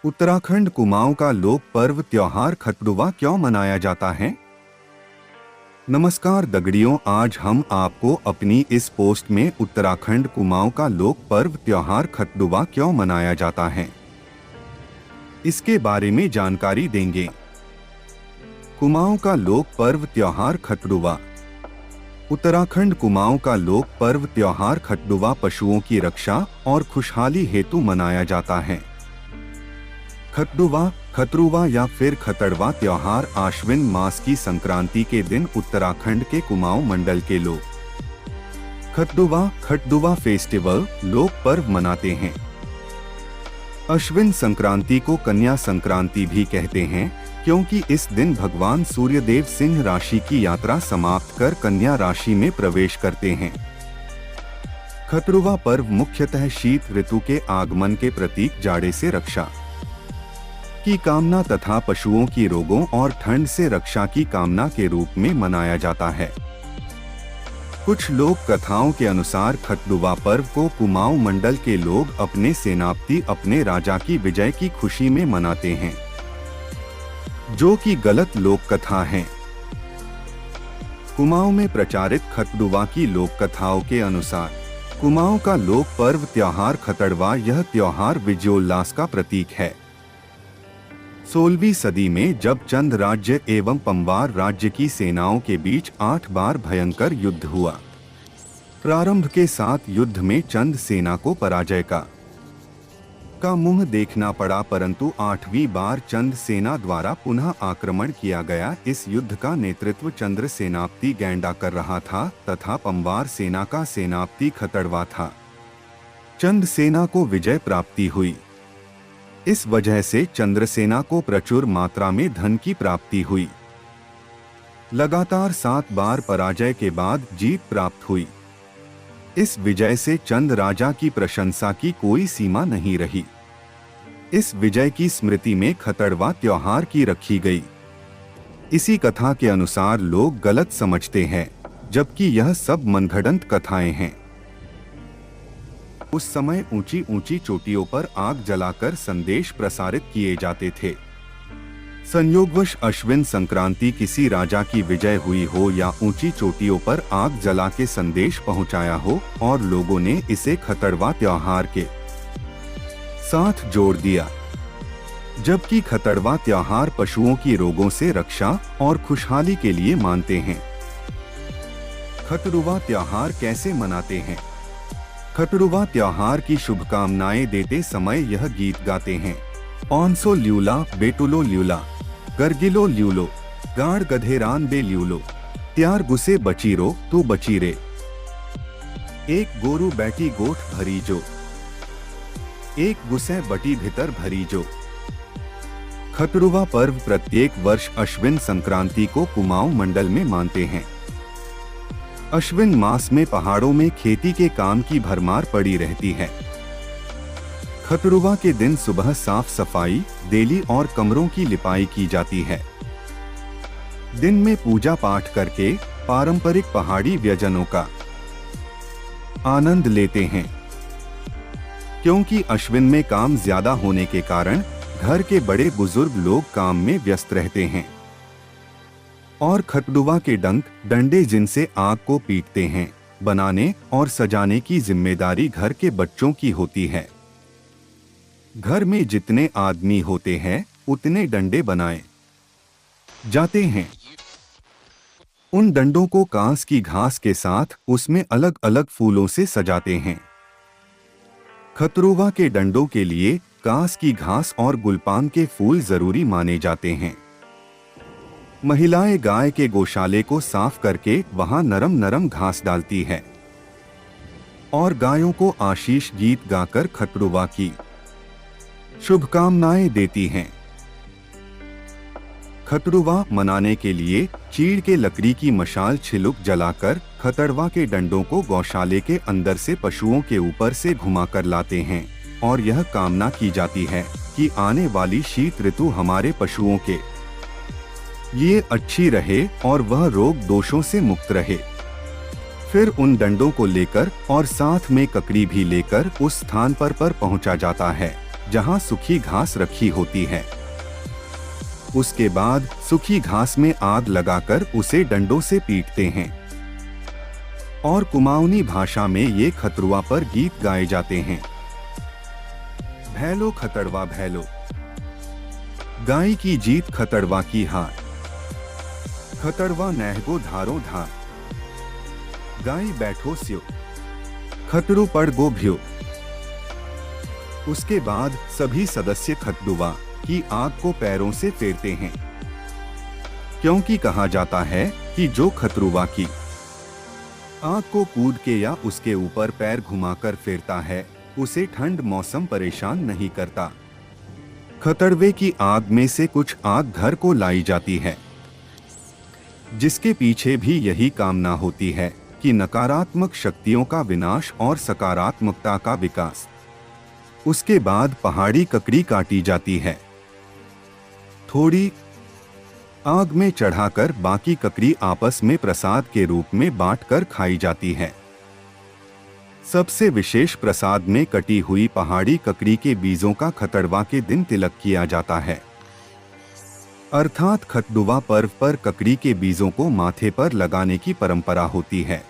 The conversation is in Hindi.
उत्तराखंड कुमाऊं का लोक पर्व त्योहार खतडुवा क्यों मनाया जाता है? नमस्कार दगड़ियों, आज हम आपको अपनी इस पोस्ट में उत्तराखंड कुमाऊं का लोक पर्व त्योहार खतडुवा क्यों मनाया जाता है इसके बारे में जानकारी देंगे। कुमाऊं का लोक पर्व त्योहार खतडुवा। उत्तराखंड कुमाऊं का लोक पर्व त्योहार खतडुवा पशुओं की रक्षा और खुशहाली हेतु मनाया जाता है। खतडुवा, खतरुवा या फिर खतड़वा त्योहार आश्विन मास की संक्रांति के दिन उत्तराखंड के कुमाऊं मंडल के लोग खतडुवा फेस्टिवल लोक पर्व मनाते हैं। अश्विन संक्रांति को कन्या संक्रांति भी कहते हैं, क्योंकि इस दिन भगवान सूर्यदेव सिंह राशि की यात्रा समाप्त कर कन्या राशि में प्रवेश करते हैं। खतरुवा पर्व मुख्यतः शीत ऋतु के आगमन के प्रतीक जाड़े से रक्षा की कामना तथा पशुओं की रोगों और ठंड से रक्षा की कामना के रूप में मनाया जाता है। कुछ लोक कथाओं के अनुसार खतडुवा पर्व को कुमाऊं मंडल के लोग अपने सेनापति अपने राजा की विजय की खुशी में मनाते हैं, जो कि गलत लोक कथा है। कुमाऊं में प्रचारित खतडुवा की लोक कथाओं के अनुसार कुमाऊं का लोक पर्व त्योहार खतड़वा, यह त्योहार विजयोल्लास का प्रतीक है। 16वीं सदी में जब चंद राज्य एवं पंवार राज्य की सेनाओं के बीच 8 बार भयंकर युद्ध हुआ। प्रारंभ के साथ युद्ध में चंद सेना को पराजय का मुंह देखना पड़ा, परंतु 8वीं बार चंद सेना द्वारा पुनः आक्रमण किया गया। इस युद्ध का नेतृत्व चंद्र सेनापति गैंडा कर रहा था तथा पंवार सेना का सेनापति खतड़वा था। चंद सेना को विजय प्राप्ति हुई। इस वजह से चंद्रसेना को प्रचुर मात्रा में धन की प्राप्ति हुई। लगातार 7 बार पराजय के बाद जीत प्राप्त हुई। इस विजय से चंद राजा की प्रशंसा की कोई सीमा नहीं रही। इस विजय की स्मृति में खतड़वा त्योहार की रखी गई। इसी कथा के अनुसार लोग गलत समझते हैं, जबकि यह सब मनगढ़ंत कथाएं हैं। उस समय ऊंची ऊंची चोटियों पर आग जलाकर संदेश प्रसारित किए जाते थे। संयोगवश अश्विन संक्रांति किसी राजा की विजय हुई हो या ऊंची चोटियों पर आग जला के संदेश पहुंचाया हो और लोगों ने इसे खतड़वा त्योहार के साथ जोड़ दिया, जबकि खतड़वा त्योहार पशुओं की रोगों से रक्षा और खुशहाली के लिए मानते हैं। खतडुवा त्योहार कैसे मनाते हैं? खतडुवा त्योहार की शुभकामनाएं देते समय यह गीत गाते हैं। ऑनसो ल्यूला बेटुलो ल्यूला, गर्गिलो ल्यूलो, गाड़ गधेरान बे ल्यूलो, त्यार गुसे बचीरो तो बचीरे, एक गोरू बैठी गोठ भरी जो, एक गुसे बटी भीतर भरी जो। खतडुवा पर्व प्रत्येक वर्ष अश्विन संक्रांति को कुमाऊं मंडल में मानते हैं। अश्विन मास में पहाड़ों में खेती के काम की भरमार पड़ी रहती है। खतडुवा के दिन सुबह साफ सफाई, देली और कमरों की लिपाई की जाती है। दिन में पूजा पाठ करके पारंपरिक पहाड़ी व्यंजनों का आनंद लेते हैं। क्योंकि अश्विन में काम ज्यादा होने के कारण घर के बड़े बुजुर्ग लोग काम में व्यस्त रहते हैं और खतडुवा के डंडे जिनसे आग को पीटते हैं, बनाने और सजाने की जिम्मेदारी घर के बच्चों की होती है। घर में जितने आदमी होते हैं उतने डंडे बनाए जाते हैं। उन डंडों को कांस की घास के साथ उसमें अलग अलग फूलों से सजाते हैं। खतरुवा के डंडों के लिए कांस की घास और गुलपान के फूल जरूरी माने जाते हैं। महिलाएं गाय के गौशाले को साफ करके वहां नरम नरम घास डालती है और गायों को आशीष गीत गाकर खतडुवा की शुभकामनाएं देती हैं। खतडुवा मनाने के लिए चीड़ के लकड़ी की मशाल छिलुक जलाकर खतडवा के डंडों को गौशाले के अंदर से पशुओं के ऊपर से घुमाकर लाते हैं और यह कामना की जाती है कि आने वाली शीत ऋतु हमारे पशुओं के लिए अच्छी रहे और वह रोग दोषों से मुक्त रहे। फिर उन डंडों को लेकर और साथ में ककड़ी भी लेकर उस स्थान पर पहुंचा जाता है जहां सूखी घास रखी होती है। उसके बाद सूखी घास में आग लगाकर उसे डंडों से पीटते हैं और कुमाऊनी भाषा में ये खतरुआ पर गीत गाए जाते हैं। भैलो खतड़वा भैलो, गाय की जीत खतड़वा की हार, खतड़वा नहगो धारो धार, गाय बैठो स्यो, खतड़ू पड़ गो भ्यो। उसके बाद सभी सदस्य खतडुवा की आग को पैरों से फेरते हैं, क्योंकि कहा जाता है कि जो खतरुआ की आग को कूद के या उसके ऊपर पैर घुमाकर फेरता है उसे ठंड मौसम परेशान नहीं करता। खतड़वे की आग में से कुछ आग घर को लाई जाती है, जिसके पीछे भी यही कामना होती है कि नकारात्मक शक्तियों का विनाश और सकारात्मकता का विकास। उसके बाद पहाड़ी ककड़ी काटी जाती है, थोड़ी आग में चढ़ाकर बाकी ककड़ी आपस में प्रसाद के रूप में बांटकर खाई जाती है। सबसे विशेष प्रसाद में कटी हुई पहाड़ी ककड़ी के बीजों का खतड़वा के दिन तिलक किया जाता है, अर्थात खतडुवा पर्व पर ककड़ी के बीजों को माथे पर लगाने की परंपरा होती है।